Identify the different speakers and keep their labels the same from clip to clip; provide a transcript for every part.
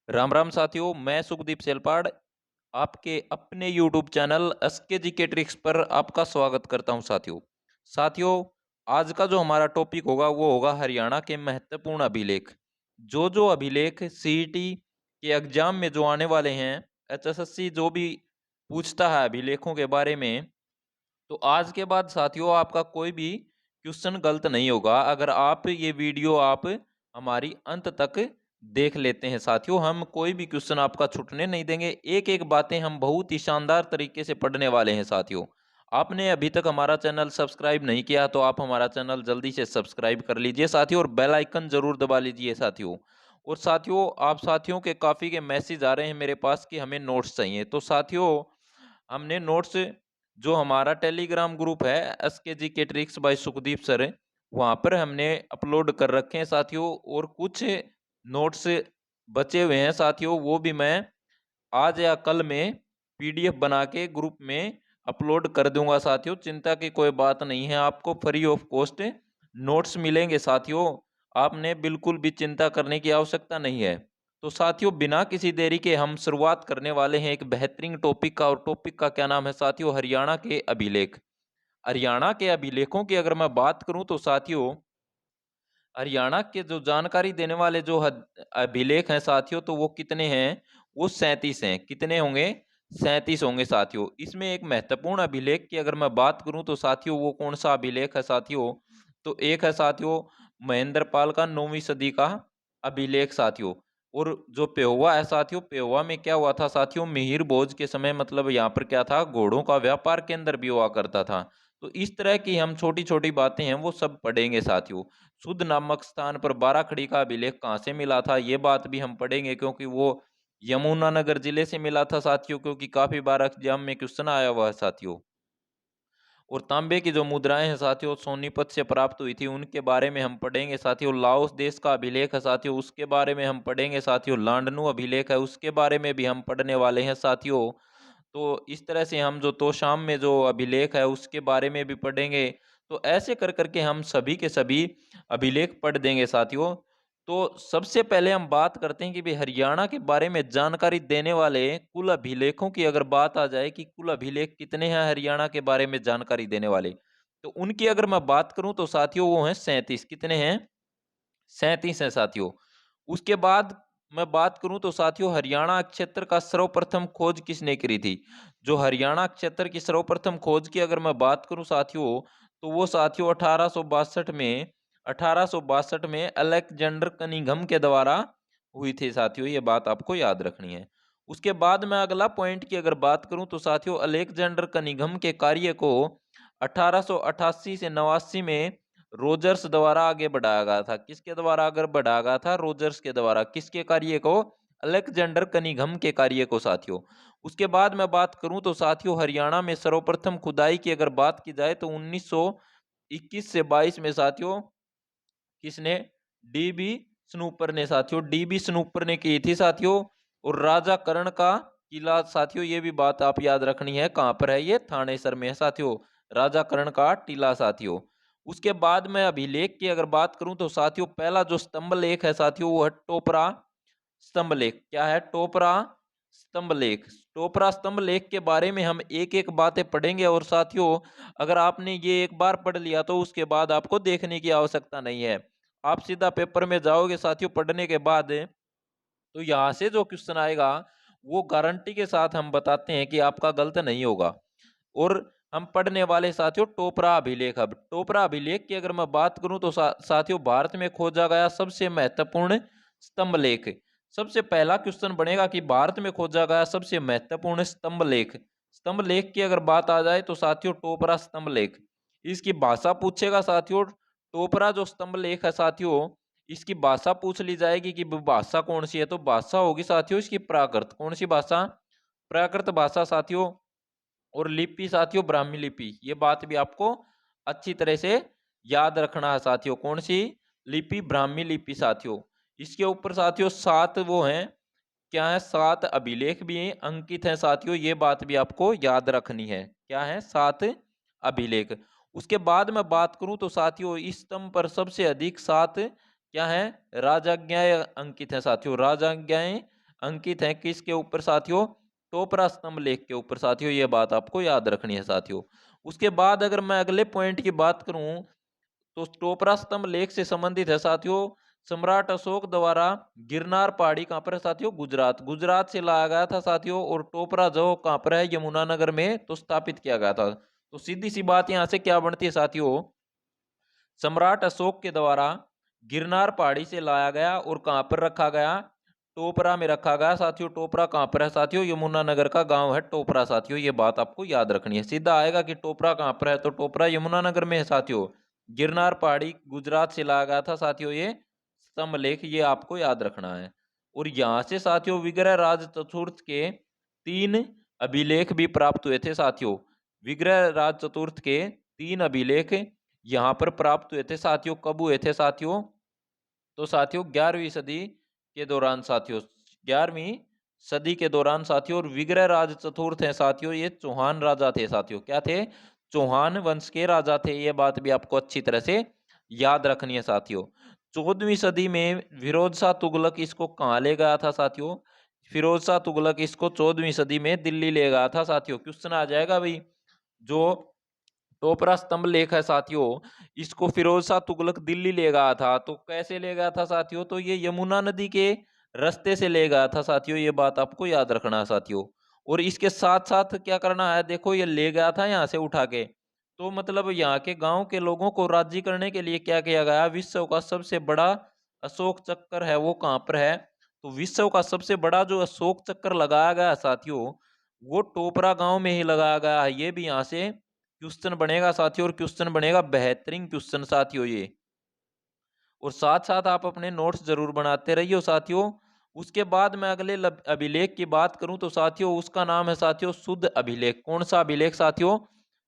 Speaker 1: राम राम साथियों, मैं सुखदीप सेलपाड़ आपके अपने YouTube चैनल एसके जी के ट्रिक्स पर आपका स्वागत करता हूं। साथियों, आज का जो हमारा टॉपिक होगा वो होगा हरियाणा के महत्वपूर्ण अभिलेख। जो अभिलेख सीईटी के एग्जाम में जो आने वाले हैं, एचएसएससी जो भी पूछता है अभिलेखों के बारे में, तो आज के बाद साथियों आपका कोई भी क्वेश्चन गलत नहीं होगा अगर आप ये वीडियो आप हमारी अंत तक देख लेते हैं। साथियों, हम कोई भी क्वेश्चन आपका छूटने नहीं देंगे, एक एक बातें हम बहुत ही शानदार तरीके से पढ़ने वाले हैं। साथियों, आपने अभी तक हमारा चैनल सब्सक्राइब नहीं किया तो आप हमारा चैनल जल्दी से सब्सक्राइब कर लीजिए साथियों, और बेल आइकन जरूर दबा लीजिए साथियों। और साथियों, आप साथियों के काफ़ी के मैसेज आ रहे हैं मेरे पास कि हमें नोट्स चाहिए, तो साथियों हमने नोट्स जो हमारा टेलीग्राम ग्रुप है एसके जी के ट्रिक्स बाय सुखदीप सर, वहां पर हमने अपलोड कर रखे हैं साथियों। और कुछ नोट्स बचे हुए हैं साथियों, वो भी मैं आज या कल में पीडीएफ बना के ग्रुप में अपलोड कर दूंगा साथियों। चिंता की कोई बात नहीं है, आपको फ्री ऑफ कॉस्ट नोट्स मिलेंगे साथियों, आपने बिल्कुल भी चिंता करने की आवश्यकता नहीं है। तो साथियों, बिना किसी देरी के हम शुरुआत करने वाले हैं एक बेहतरीन टॉपिक का, और टॉपिक का क्या नाम है साथियों? हरियाणा के अभिलेख। हरियाणा के अभिलेखों की अगर मैं बात करूं तो साथियों, हरियाणा के जो जानकारी देने वाले जो अभिलेख हैं साथियों, तो वो कितने हैं? वो 37 हैं। कितने होंगे? 37 होंगे साथियों। इसमें एक महत्वपूर्ण अभिलेख की अगर मैं बात करूं तो साथियों, वो कौन सा अभिलेख है साथियों? तो एक है साथियों महेंद्र पाल का 9वीं सदी का अभिलेख साथियों। और जो पेहोवा है साथियों, पेहोवा में क्या हुआ था साथियों? मिहिर भोज के समय, मतलब यहाँ पर क्या था, घोड़ों का व्यापार केंद्र भी हुआ करता था। तो इस तरह की हम छोटी छोटी बातें हैं वो सब पढ़ेंगे साथियों। शुद्ध नामक स्थान पर बाराखड़ी का अभिलेख कहाँ से मिला था, ये बात भी हम पढ़ेंगे, क्योंकि वो यमुनानगर जिले से मिला था साथियों, क्योंकि काफी बार एग्जाम में क्वेश्चन आया हुआ है साथियों। और तांबे की जो मुद्राएं हैं साथियों सोनीपत से प्राप्त हुई थी, उनके बारे में हम पढ़ेंगे साथियों। लाओस देश का अभिलेख है साथियों, उसके बारे में हम पढ़ेंगे साथियों। लांडनू अभिलेख है, उसके बारे में भी हम पढ़ने वाले हैं साथियों। तो इस तरह से हम जो तोशाम में जो अभिलेख है उसके बारे में भी पढ़ेंगे। तो ऐसे कर करके हम सभी के सभी अभिलेख पढ़ देंगे साथियों। तो सबसे पहले हम बात करते हैं कि भाई हरियाणा के बारे में जानकारी देने वाले कुल अभिलेखों की अगर बात आ जाए कि कुल अभिलेख कितने हैं हरियाणा के बारे में जानकारी देने वाले, तो उनकी अगर मैं बात करूं तो साथियों वो हैं 37। कितने हैं? 37 है साथियों। उसके बाद मैं बात करूं तो साथियों, हरियाणा क्षेत्र का सर्वप्रथम खोज किसने करी थी? जो हरियाणा क्षेत्र की सर्वप्रथम खोज की अगर मैं बात करूं साथियों, तो वो साथियों 1862 में अलेक्जेंडर कनिंघम के द्वारा हुई थी साथियों, ये बात आपको याद रखनी है। उसके बाद मैं अगला पॉइंट की अगर बात करूं तो साथियों, अलेक्जेंडर कनिंघम के कार्य को 1888 से 89 में रोजर्स द्वारा आगे बढ़ाया गया था। किसके द्वारा आगे बढ़ाया गया था? रोजर्स के द्वारा। किसके कार्य को? अलेक्जेंडर कनिंघम के कार्य को साथियों। उसके बाद मैं बात करूं तो साथियों, हरियाणा में सर्वप्रथम खुदाई की अगर बात की जाए तो 1921 से 22 में साथियों किसने? डीबी स्नूपर ने साथियों, डीबी स्नूपर ने की थी साथियों। और राजा कर्ण का किला साथियों, ये भी बात आप याद रखनी है, कहां पर है ये? थानेसर में है साथियों, राजा कर्ण का टीला साथियों। उसके बाद में अभिलेख की अगर बात करूं तो साथियों, पहला जो स्तंभ लेख है साथियों वो है टोपरा स्तंभ लेख। क्या है? टोपरा स्तंभ लेख। टोपरा स्तंभ लेख के बारे में हम एक एक बातें पढ़ेंगे। और साथियों, अगर आपने ये एक बार पढ़ लिया तो उसके बाद आपको देखने की आवश्यकता नहीं है, आप सीधा पेपर में जाओगे साथियों पढ़ने के बाद, तो यहाँ से जो क्वेश्चन आएगा वो गारंटी के साथ हम बताते हैं कि आपका गलत नहीं होगा। और हम पढ़ने वाले साथियों टोपरा अभिलेख। अब टोपरा अभिलेख की अगर मैं बात करूं तो साथियों, भारत में खोजा गया सबसे महत्वपूर्ण स्तंभ लेख। सबसे पहला क्वेश्चन बनेगा कि भारत में खोजा गया सबसे महत्वपूर्ण स्तंभ लेख। स्तंभ लेख की अगर बात आ जाए तो साथियों टोपरा स्तंभ लेख। इसकी भाषा पूछेगा साथियों, टोपरा जो स्तंभ लेख है साथियों, इसकी भाषा पूछ ली जाएगी कि भाषा कौन सी है, तो भाषा होगी साथियों इसकी प्राकृत। कौन सी भाषा? प्राकृत भाषा साथियों। और लिपि साथियों ब्राह्मी लिपि। ये बात भी आपको अच्छी तरह से याद रखना है साथियों। कौन सी लिपि? ब्राह्मी लिपि साथियों। इसके ऊपर साथियों 7 वो हैं, क्या है? 7 अभिलेख भी अंकित हैं साथियों, ये बात भी आपको याद रखनी है। क्या है? 7 अभिलेख। उसके बाद मैं बात करूं तो साथियों, इस स्तंभ पर सबसे अधिक 7 क्या है? राजाज्ञाएं अंकित है साथियों, राजाज्ञाएं अंकित हैं किसके ऊपर साथियों? टोपरा स्तंभ लेख के ऊपर साथियों, ये बात आपको याद रखनी है साथियों। उसके बाद अगर मैं अगले पॉइंट की बात करूं तो टोपरा स्तंभ लेख से संबंधित है साथियों सम्राट अशोक द्वारा गिरनार पहाड़ी कहां पर है साथियों? गुजरात। गुजरात से लाया गया था साथियों, और टोपरा जो कहां पर है? यमुनानगर में तो स्थापित किया गया था। तो सीधी सी बात यहां से क्या बनती है साथियों? सम्राट अशोक के द्वारा गिरनार पहाड़ी से लाया गया और कहां पर रखा गया? टोपरा में रखा गया साथियों। टोपरा कहां पर है साथियों? यमुनानगर का गांव है टोपरा साथियों, ये बात आपको याद रखनी है। सीधा आएगा कि टोपरा कहां पर है, तो टोपरा यमुनानगर में है साथियों। गिरनार पहाड़ी गुजरात से लाया गया था साथियों ये स्तंभलेख, ये आपको याद रखना है। और यहां से साथियों विग्रह राज चतुर्थ के 3 अभिलेख भी प्राप्त हुए थे साथियों। विग्रह राज चतुर्थ के 3 अभिलेख यहाँ पर प्राप्त हुए थे साथियों। कब हुए थे साथियों? तो साथियों 11वीं सदी के दौरान साथियों, 11वीं सदी के दौरान साथियों। और विग्रह राज चतुर्थ है साथियों, ये चौहान राजा थे साथियों। क्या थे? चौहान वंश के राजा थे, ये बात भी आपको अच्छी तरह से याद रखनी है साथियों। 14वीं सदी में फिरोज शाह तुगलक इसको कहाँ ले गया था साथियों? फिरोज शाह तुगलक इसको 14वीं सदी में दिल्ली ले गया था साथियों। क्वेश्चन आ जाएगा भाई, जो टोपरा स्तंभ लेख है साथियों, इसको फिरोज शाह तुगलक दिल्ली ले गया था, तो कैसे ले गया था साथियों? तो ये यमुना नदी के रास्ते से ले गया था साथियों, ये बात आपको याद रखना है साथियों। और इसके साथ साथ क्या करना है, देखो ये ले गया था यहाँ से उठा के, तो मतलब यहाँ के गांव के लोगों को राजी करने के लिए क्या किया गया? विश्व का सबसे बड़ा अशोक चक्कर है वो कहाँ पर है? तो विश्व का सबसे बड़ा जो अशोक चक्कर लगाया गया है साथियों, वो टोपरा गांव में ही लगाया गया है। ये भी यहाँ से क्वेश्चन बनेगा साथियों, और क्वेश्चन बनेगा बेहतरीन क्वेश्चन साथियों ये। और साथ साथ आप अपने नोट्स जरूर बनाते रहिए साथियों। उसके बाद मैं अगले अभिलेख की बात करूं तो साथियों उसका नाम है साथियों शुद्ध अभिलेख। कौन सा अभिलेख साथियों?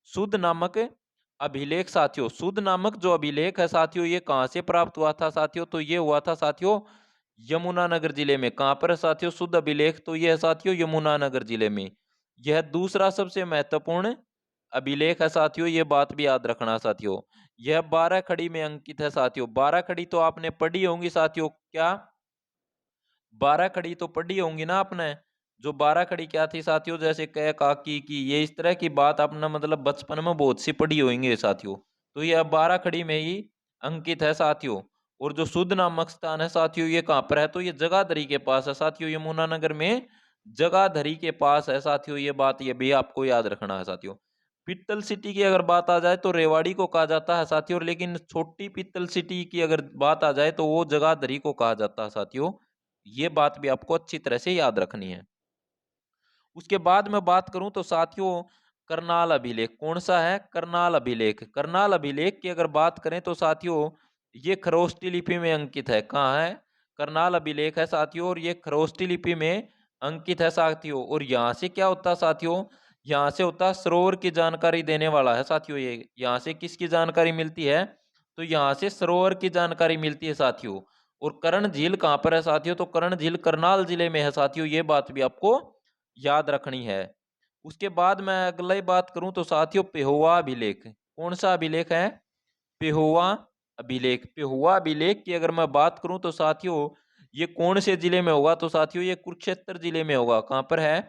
Speaker 1: शुद्ध नामक अभिलेख साथियों। शुद्ध नामक जो अभिलेख है साथियों, ये कहां से प्राप्त हुआ था साथियों? तो ये हुआ था साथियों यमुनानगर जिले में। कहां पर है साथियों शुद्ध अभिलेख? तो ये है साथियों यमुनानगर जिले में। यह दूसरा सबसे महत्वपूर्ण अभिलेख है साथियों, ये बात भी याद रखना साथियों। यह 12 खड़ी में अंकित है साथियों। 12 खड़ी तो आपने पढ़ी होंगी साथियों। क्या 12 खड़ी तो पढ़ी होंगी ना आपने? जो 12 खड़ी क्या थी साथियों? जैसे क काकी की, ये इस तरह की बात आपने मतलब बचपन में बहुत सी पढ़ी होंगी साथियों। तो ये अब 12 खड़ी में ही अंकित है साथियों। और जो शुद्ध नामक स्थान है साथियों, ये कहाँ पर है? तो ये जगाधरी के पास है साथियों, यमुनानगर में जगाधरी के पास है साथियों। ये बात ये भी आपको याद रखना है साथियों। पित्तल सिटी की अगर बात आ जाए तो रेवाड़ी को कहा जाता है साथियों, लेकिन छोटी पित्तल सिटी की अगर बात आ जाए तो वो जगाधरी को कहा जाता है साथियों। ये बात भी आपको अच्छी तरह से याद रखनी है। उसके बाद मैं बात करूं तो साथियों करनाल अभिलेख। कौन सा है? करनाल अभिलेख। करनाल अभिलेख की अगर बात करें तो साथियों ये खरोष्टी लिपि में अंकित है। कहाँ है? करनाल अभिलेख है साथियों, और ये खरोष्टी लिपि में अंकित है साथियों। और यहाँ से क्या होता है साथियों? यहाँ से होता है सरोवर की जानकारी देने वाला है साथियों। ये यहाँ से किसकी जानकारी मिलती है? तो यहाँ से सरोवर की जानकारी मिलती है साथियों। और कर्ण झील कहाँ पर है साथियों? तो कर्ण झील करनाल जिले में है साथियों, ये बात भी आपको याद रखनी है। उसके बाद मैं अगला ही बात करूं तो साथियों पेहोवा अभिलेख। कौन सा अभिलेख है? पेहोवा अभिलेख। पेहोवा अभिलेख की अगर मैं बात करूं तो साथियों ये कौन से जिले में होगा? तो साथियों ये कुरुक्षेत्र जिले में होगा। कहां पर है?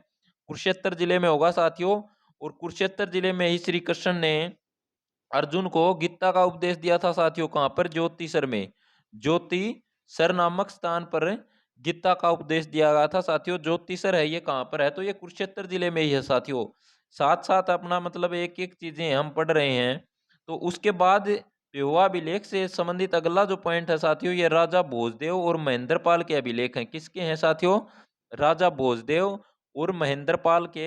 Speaker 1: कुरुक्षेत्र जिले में होगा साथियों। और कुरुक्षेत्र जिले में ही श्री कृष्ण ने अर्जुन को गीता का उपदेश दिया था साथियों। कहां पर? ज्योतिसर में। ज्योतिसर नामक स्थान पर गीता का उपदेश दिया गया था साथियों। ज्योतिसर है ये कहां पर है? तो ये कुरुक्षेत्र जिले में ही है साथियों। साथ साथ अपना मतलब एक एक चीजें हम पढ़ रहे हैं। तो उसके बाद पेहोवा अभिलेख से संबंधित अगला जो पॉइंट है साथियों, ये राजा भोजदेव और महेंद्रपाल के अभिलेख हैं। किसके हैं साथियों? राजा भोजदेव और महेंद्रपाल के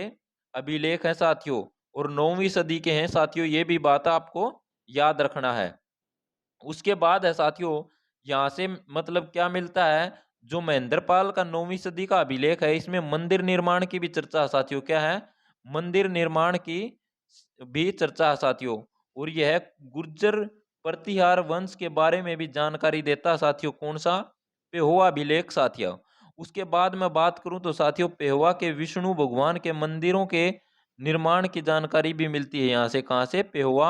Speaker 1: अभिलेख हैं साथियों। और 9वीं सदी के हैं साथियों, ये भी बात आपको याद रखना है। उसके बाद है साथियों यहाँ से मतलब क्या मिलता है? जो महेंद्रपाल का 9वीं सदी का अभिलेख है, इसमें मंदिर निर्माण की भी चर्चा है साथियों। क्या है? मंदिर निर्माण की भी चर्चा है साथियों। और यह गुर्जर प्रतिहार वंश के बारे में भी जानकारी देता है साथियों। कौन सा? पेहोवा अभिलेख साथियों। उसके बाद मैं बात करूं तो साथियों पेहोवा के विष्णु भगवान के मंदिरों के निर्माण की जानकारी भी मिलती है यहाँ से। कहाँ से? पेहोवा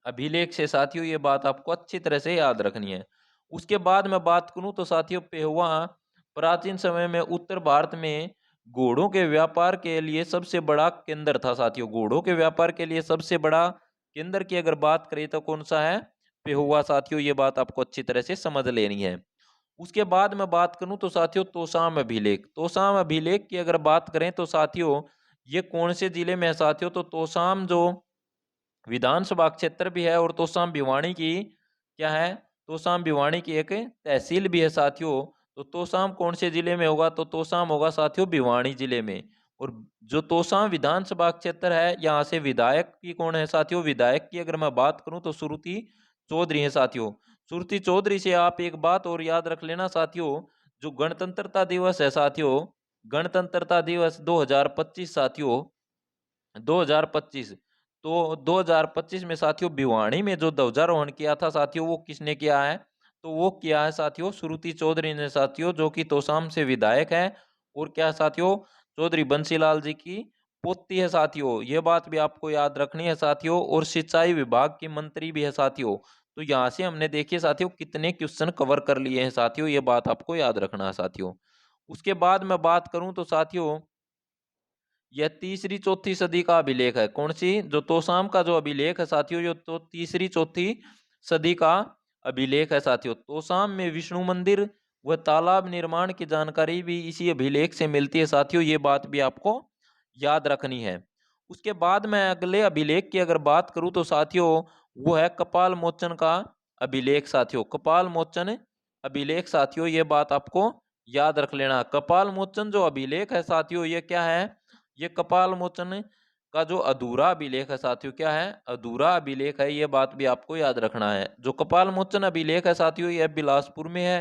Speaker 1: अभिलेख से साथियों, ये बात आपको अच्छी तरह से याद रखनी है। उसके बाद मैं बात करूं तो साथियों पेहुआ प्राचीन समय में उत्तर भारत में घोड़ों के व्यापार के लिए सबसे बड़ा केंद्र था साथियों। घोड़ों के व्यापार के लिए सबसे बड़ा केंद्र की अगर बात करें तो कौन सा है? पेहुआ साथियों। ये बात आपको अच्छी तरह से समझ लेनी है। उसके बाद मैं बात करूं तो साथियों तोसाम अभिलेख। तोसाम अभिलेख की अगर बात करें तो साथियों ये कौन से जिले में है साथियों? तो तोसाम जो विधानसभा क्षेत्र भी है और तोसाम भिवानी की क्या है? तोसाम भिवानी की एक तहसील भी है साथियों। तो तोसाम कौन से जिले में होगा? तो तोसाम होगा साथियों भिवानी जिले में। और जो तोसाम विधानसभा क्षेत्र है यहाँ से विधायक की कौन है साथियों? विधायक की अगर मैं बात करूं तो सुरुति चौधरी है साथियों। सुरुति चौधरी से आप एक बात और याद रख लेना साथियों, जो गणतंत्रता दिवस है साथियों, गणतंत्रता दिवस 2025 साथियों, 2025। तो 2025 में साथियों भिवानी में जो ध्वजारोहण किया था साथियों वो किसने किया है? तो वो किया है साथियों श्रुति चौधरी ने साथियों, जो कि तोसाम से विधायक है। और क्या साथियों? चौधरी बंसीलाल जी की पोती है साथियों। ये बात भी आपको याद रखनी है साथियों। और सिंचाई विभाग की मंत्री भी है साथियों। तो यहाँ से हमने देखिए साथियों कितने क्वेश्चन कवर कर लिए हैं साथियों, ये बात आपको याद रखना है साथियों। उसके बाद मैं बात करूं तो साथियों यह तीसरी चौथी सदी का अभिलेख है। कौन सी? जो तोसाम का जो अभिलेख है साथियों, ये तो तीसरी चौथी सदी का अभिलेख है साथियों। तोसाम में विष्णु मंदिर व तालाब निर्माण की जानकारी भी इसी अभिलेख से मिलती है साथियों। ये बात भी आपको याद रखनी है। उसके बाद मैं अगले अभिलेख की अगर बात करूं तो साथियों वो है कपाल मोचन का अभिलेख साथियों। कपाल मोचन अभिलेख साथियों, ये बात आपको याद रख लेना। कपाल मोचन जो अभिलेख है साथियों ये क्या है? ये कपाल मोचन का जो अधूरा अभिलेख है साथियों, क्या है? अधूरा अभिलेख है। ये बात भी आपको याद रखना है। जो कपाल मोचन अभिलेख है साथियों ये बिलासपुर में है।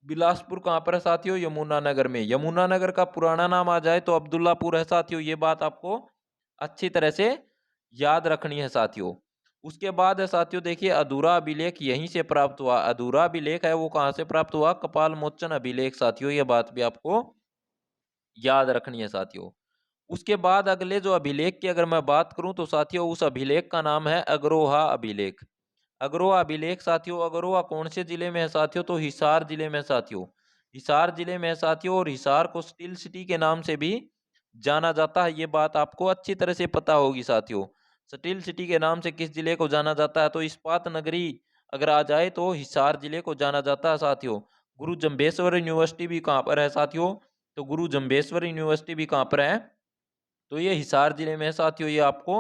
Speaker 1: बिलासपुर कहाँ पर है साथियों? यमुनानगर में। यमुनानगर का पुराना नाम आ जाए तो अब्दुल्लापुर है साथियों। ये बात आपको अच्छी तरह से याद रखनी है साथियों। उसके बाद है साथियों देखिए अधूरा अभिलेख यहीं से प्राप्त हुआ। अधूरा अभिलेख है वो कहाँ से प्राप्त हुआ? कपाल मोचन अभिलेख साथियों। ये बात भी आपको याद रखनी है साथियों। उसके बाद अगले जो अभिलेख की अगर मैं बात करूं तो साथियों उस अभिलेख का नाम है अग्रोहा अभिलेख। अग्रोहा अभिलेख साथियों, अग्रोहा कौन से जिले में है साथियों? तो हिसार जिले में साथियों। हिसार जिले में है साथियों। और हिसार को स्टील सिटी के नाम से भी जाना जाता है। ये बात आपको अच्छी तरह से पता होगी साथियों। स्टील सिटी के नाम से किस जिले को जाना जाता है? तो इस्पात नगरी अगर आ जाए तो हिसार जिले को जाना जाता है साथियों। गुरु जम्बेश्वर यूनिवर्सिटी भी कहाँ पर है साथियों? तो गुरु जम्बेश्वर यूनिवर्सिटी भी कहाँ पर है? तो ये हिसार जिले में है साथियों। ये आपको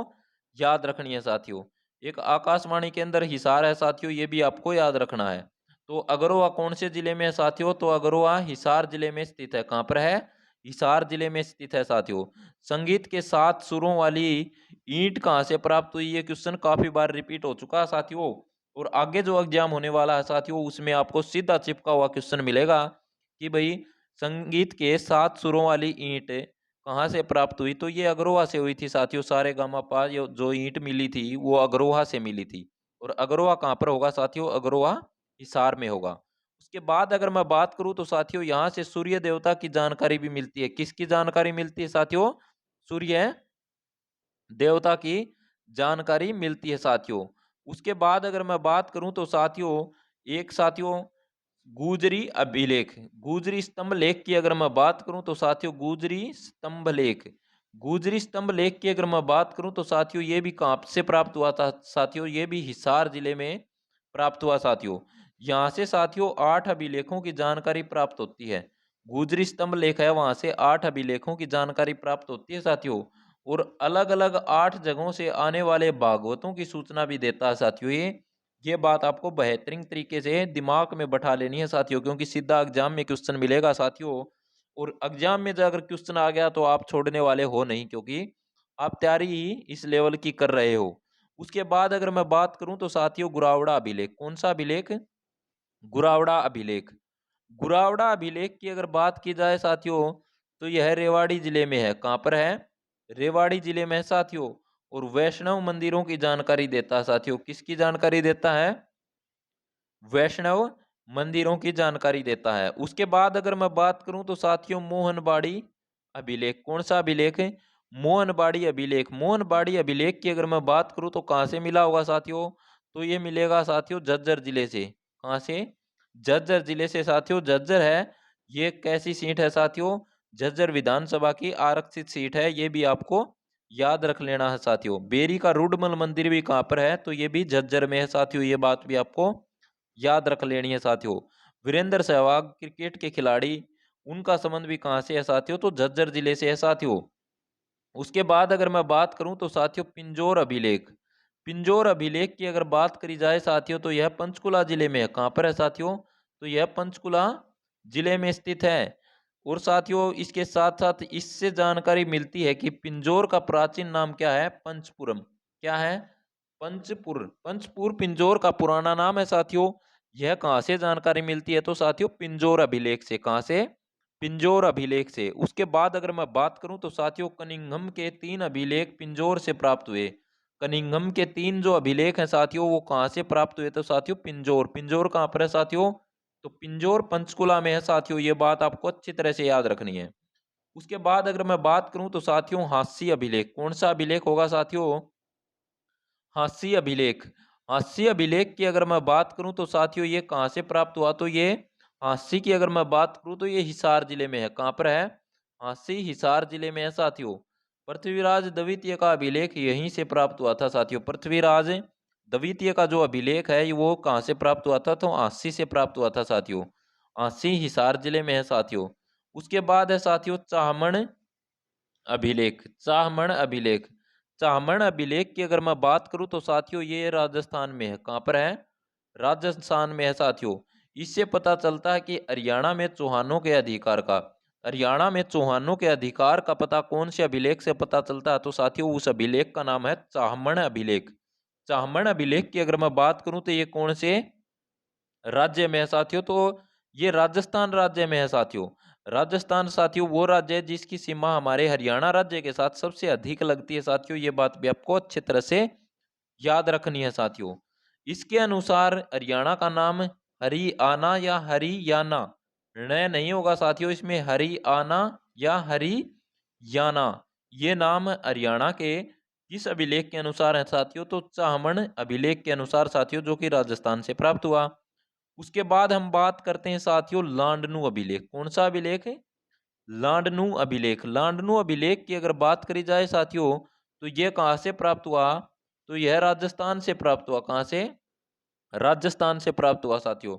Speaker 1: याद रखनी है साथियों। एक आकाशवाणी के अंदर हिसार है साथियों, ये भी आपको याद रखना है। तो अगरोहा कौन से जिले में है साथियों? तो अगरोहा हिसार जिले में स्थित है। कहाँ पर है? हिसार जिले में स्थित है साथियों। संगीत के 7 सुरों वाली ईंट कहाँ से प्राप्त हुई? ये क्वेश्चन काफी बार रिपीट हो चुका है साथियों। और आगे जो एग्जाम होने वाला है साथियों उसमें आपको सीधा चिपका हुआ क्वेश्चन मिलेगा कि भाई संगीत के 7 सुरों वाली ईंट कहाँ से प्राप्त हुई? तो ये अग्रोहा से हुई थी साथियों। सारे गामा पा जो ईंट मिली थी वो अग्रोहा से मिली थी। और अग्रोहा कहाँ पर होगा साथियों? अग्रोहा हिसार में होगा। उसके बाद अगर मैं बात करूं तो साथियों यहाँ से सूर्य देवता की जानकारी भी मिलती है। किसकी जानकारी मिलती है साथियों? सूर्य देवता की जानकारी मिलती है साथियों। उसके बाद अगर मैं बात करूं तो साथियों एक साथियों गुजरी अभिलेख, गुजरी स्तंभ लेख की अगर मैं बात करूं तो साथियों गुजरी स्तंभ लेख, गुजरी स्तंभ लेख की अगर मैं बात करूं तो साथियों ये भी कहाँ से प्राप्त हुआ था साथियों? ये भी हिसार जिले में प्राप्त हुआ साथियों। यहाँ से साथियों 8 अभिलेखों की जानकारी प्राप्त होती है। गुजरी स्तंभ लेख है वहां से 8 अभिलेखों की जानकारी प्राप्त होती है साथियों। और अलग अलग 8 जगहों से आने वाले भागवतों की सूचना भी देता है साथियों। ये बात आपको बेहतरीन तरीके से दिमाग में बैठा लेनी है साथियों, क्योंकि सीधा एग्जाम में क्वेश्चन मिलेगा साथियों। और एग्जाम में जो अगर क्वेश्चन आ गया तो आप छोड़ने वाले हो नहीं, क्योंकि आप तैयारी ही इस लेवल की कर रहे हो। उसके बाद अगर मैं बात करूं तो साथियों गुरावड़ा अभिलेख। कौन सा अभिलेख? गुरावड़ा अभिलेख। गुरावड़ा अभिलेख की अगर बात की जाए साथियों तो यह रेवाड़ी जिले में है। कहाँ पर है? रेवाड़ी जिले में है साथियों। और वैष्णव मंदिरों की जानकारी देता है साथियों। किसकी जानकारी देता है? वैष्णव मंदिरों की जानकारी देता है। उसके बाद अगर मैं बात करूं तो साथियों मोहनबाड़ी अभिलेख। कौन सा अभिलेख है? मोहनबाड़ी अभिलेख। मोहनबाड़ी अभिलेख की अगर मैं बात करूं तो कहां से मिला होगा साथियों? तो ये मिलेगा साथियों झज्जर जिले से। कहां से? झज्जर जिले से साथियों। झज्जर है ये कैसी सीट है साथियों? झज्जर विधानसभा की आरक्षित सीट है, ये भी आपको याद रख लेना है साथियों। बेरी का रुडमल मंदिर भी कहाँ पर है? तो ये भी झज्जर में है साथियों, ये बात भी आपको याद रख लेनी है साथियों। वीरेंद्र सहवाग क्रिकेट के खिलाड़ी, उनका संबंध भी कहाँ से है साथियों? तो झज्जर जिले से है साथियों। उसके बाद अगर मैं बात करूं तो साथियों पिंजौर अभिलेख, पिंजौर अभिलेख की अगर बात करी जाए साथियों तो यह पंचकुला जिले में है। कहाँ पर है साथियों? तो यह पंचकुला जिले में स्थित है। और साथियों इसके साथ साथ इससे जानकारी मिलती है कि पिंजौर का प्राचीन नाम क्या है? पंचपुरम। क्या है? पंचपुर। पंचपुर पिंजौर का पुराना नाम है साथियों। यह कहाँ से जानकारी मिलती है? तो साथियों पिंजौर अभिलेख से। कहाँ से? पिंजौर अभिलेख से। उसके बाद अगर मैं बात करूं तो साथियों कनिंघम के 3 अभिलेख पिंजौर से प्राप्त हुए। कनिंघम के 3 जो अभिलेख हैं साथियों वो कहाँ से प्राप्त हुए? तो साथियों पिंजौर। पिंजौर कहाँ पर है साथियों? तो पिंजौर पंचकुला में है साथियों, ये बात आपको अच्छी तरह से याद रखनी है। उसके बाद अगर मैं बात करूं तो साथियों हास्य अभिलेख, कौन सा अभिलेख होगा साथियों? हास्य अभिलेख। हास्य अभिलेख की अगर मैं बात करूं तो साथियों ये कहाँ से प्राप्त हुआ? तो ये हास्य की अगर मैं बात करूं तो ये हिसार जिले में है। कहाँ पर है? हास्य हिसार जिले में है साथियों। पृथ्वीराज द्वितीय का अभिलेख यहीं से प्राप्त हुआ था साथियों। पृथ्वीराज द्वितीय का जो अभिलेख है वो कहाँ से प्राप्त हुआ था? तो हास्य से प्राप्त हुआ था साथियों। हास्य हिसार जिले में है साथियों। उसके बाद है साथियों चाहमण अभिलेख। चाहमण अभिलेख। चाहमण अभिलेख की अगर मैं बात करूं तो साथियों ये राजस्थान में है। कहाँ पर है? राजस्थान में है साथियों। इससे पता चलता है कि हरियाणा में चौहानों के अधिकार का, हरियाणा में चौहानों के अधिकार का पता कौन से अभिलेख से पता चलता है? तो साथियों उस अभिलेख का नाम है चाहमण अभिलेख। चाहमण अभिलेख की अगर मैं बात करूं तो ये कौन से राज्य में है साथियों? तो ये राजस्थान राज्य में है साथियों। राजस्थान साथियों वो राज्य है जिसकी सीमा हमारे हरियाणा राज्य के साथ सबसे अधिक लगती है साथियों, ये बात भी आपको अच्छी तरह से याद रखनी है साथियों। इसके अनुसार हरियाणा का नाम हरियाणा या हरियाणा निर्णय नहीं होगा साथियों, इसमें हरियाणा या हरियाणा ये नाम हरियाणा के किस अभिलेख के अनुसार है साथियों? तो चाहमण अभिलेख के अनुसार साथियों, जो कि राजस्थान से प्राप्त हुआ। उसके बाद हम बात करते हैं साथियों लांडनु अभिलेख। कौन सा अभिलेख है? लांडनु अभिलेख। लांडनु अभिलेख की अगर बात करी जाए साथियों तो यह कहाँ से प्राप्त हुआ? तो यह राजस्थान से प्राप्त हुआ। कहाँ से? राजस्थान से प्राप्त हुआ साथियों।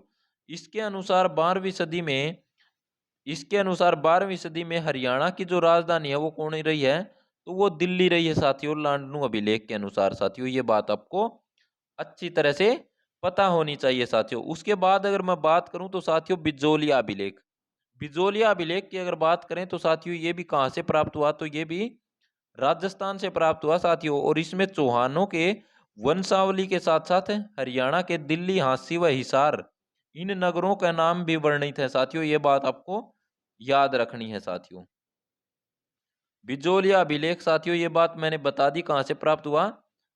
Speaker 1: इसके अनुसार 12वीं सदी में, इसके अनुसार 12वीं सदी में हरियाणा की जो राजधानी है वो कौन रही है? तो वो दिल्ली रही है साथियों, लांडनु अभिलेख के अनुसार साथियों, ये बात आपको अच्छी तरह से पता होनी चाहिए साथियों। उसके बाद अगर मैं बात करूं तो साथियों बिजोलिया अभिलेख। बिजोलिया अभिलेख की अगर बात करें तो साथियों ये भी कहाँ से प्राप्त हुआ? तो ये भी राजस्थान से प्राप्त हुआ साथियों। और इसमें चौहानों के वंशावली के साथ साथ हरियाणा के दिल्ली, हांसी व हिसार इन नगरों का नाम भी वर्णित है साथियों, ये बात आपको याद रखनी है साथियों। बिजोलिया अभिलेख साथियों ये बात मैंने बता दी कहां से प्राप्त हुआ?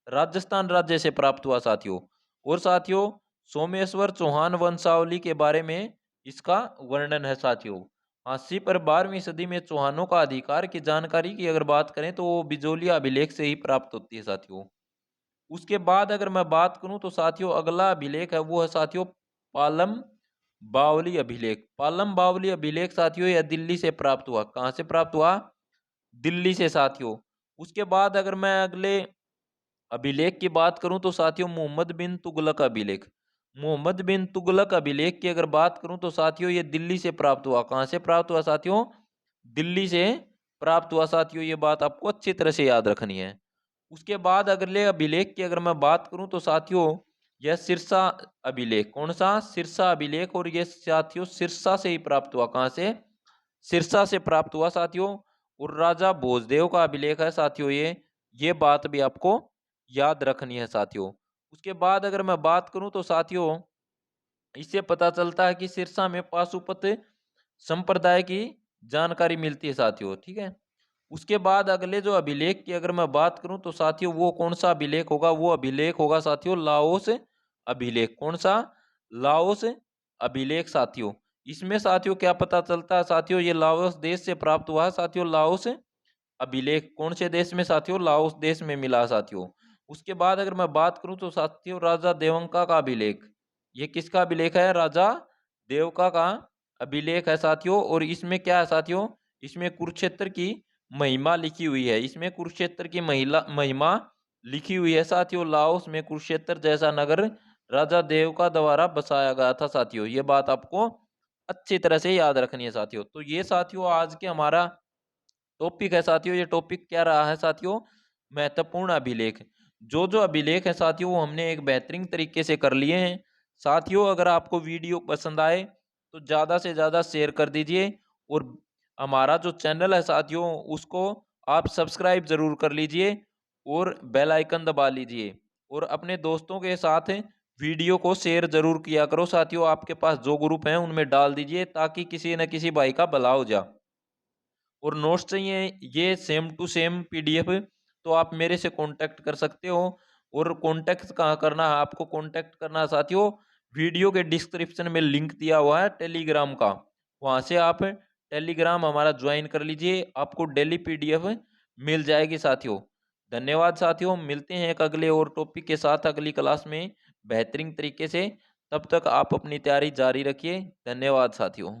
Speaker 1: राजस्थान राज्य से प्राप्त हुआ साथियों। और साथियों सोमेश्वर चौहान वंशावली के बारे में इसका वर्णन है साथियों। हांसी पर 12वीं सदी में चौहानों का अधिकार की जानकारी की अगर बात करें तो वो बिजोलिया अभिलेख से ही प्राप्त होती है साथियों। उसके बाद अगर मैं बात करूं तो साथियों अगला अभिलेख है वो है साथियों पालम बावली अभिलेख। पालम बावली अभिलेख साथियों यह दिल्ली से प्राप्त हुआ। कहां से प्राप्त हुआ? दिल्ली से साथियों। उसके बाद अगर मैं अगले अभिलेख की बात करूं तो साथियों मोहम्मद बिन तुगलक अभिलेख। मोहम्मद बिन तुगलक अभिलेख की अगर बात करूं तो साथियों ये दिल्ली से प्राप्त हुआ। कहां से प्राप्त हुआ साथियों? दिल्ली से प्राप्त हुआ साथियों, ये बात आपको अच्छी तरह से याद रखनी है। उसके बाद अगले अभिलेख की अगर मैं बात करूं तो साथियों यह सिरसा अभिलेख। कौन सा? सिरसा अभिलेख। और ये साथियों सिरसा से ही प्राप्त हुआ। कहां से? सिरसा से प्राप्त हुआ साथियों। और राजा भोजदेव का अभिलेख है साथियों ये बात भी आपको याद रखनी है साथियों। उसके बाद अगर मैं बात करूं तो साथियों इससे पता चलता है कि सिरसा में पाशुपत संप्रदाय की जानकारी मिलती है साथियों, ठीक है। उसके बाद अगले जो अभिलेख की अगर मैं बात करूं तो साथियों वो कौन सा अभिलेख होगा? वो अभिलेख होगा साथियों लाओस अभिलेख। कौन सा? लाओस अभिलेख साथियों। इसमें साथियों क्या पता चलता है साथियों? ये लाओस देश से प्राप्त हुआ है साथियों। लाओस अभिलेख कौन से देश में? साथियों लाओस देश में मिला साथियों। उसके बाद अगर मैं बात करूं तो साथियों राजा देवंका का अभिलेख। ये किसका अभिलेख है? राजा देवका का अभिलेख है साथियों। और इसमें क्या है साथियों, इसमें कुरुक्षेत्र की महिमा लिखी हुई है। इसमें कुरुक्षेत्र की महिमा लिखी हुई है साथियों। लाओस में कुरुक्षेत्र जैसा नगर राजा देव का द्वारा बसाया गया था साथियों। ये बात आपको अच्छी तरह से याद रखनी है साथियों। तो ये साथियों आज के हमारा टॉपिक है साथियों। ये टॉपिक क्या रहा है साथियों, महत्वपूर्ण अभिलेख। जो जो अभिलेख है साथियों वो हमने एक बेहतरीन तरीके से कर लिए हैं साथियों। अगर आपको वीडियो पसंद आए तो ज़्यादा से ज़्यादा शेयर कर दीजिए। और हमारा जो चैनल है साथियों उसको आप सब्सक्राइब जरूर कर लीजिए और बेल आइकन दबा लीजिए। और अपने दोस्तों के साथ वीडियो को शेयर जरूर किया करो साथियों। आपके पास जो ग्रुप हैं उनमें डाल दीजिए ताकि किसी न किसी भाई का भला हो जाए। और नोट्स चाहिए ये सेम टू सेम पीडीएफ, तो आप मेरे से कांटेक्ट कर सकते हो। और कांटेक्ट कहाँ करना है, आपको कांटेक्ट करना है साथियों, वीडियो के डिस्क्रिप्शन में लिंक दिया हुआ है टेलीग्राम का, वहां से आप टेलीग्राम हमारा ज्वाइन कर लीजिए, आपको डेली पीडीएफ मिल जाएगी साथियों। धन्यवाद साथियों, मिलते हैं एक अगले और टॉपिक के साथ अगली क्लास में बेहतरीन तरीके से। तब तक आप अपनी तैयारी जारी रखिए। धन्यवाद साथियों।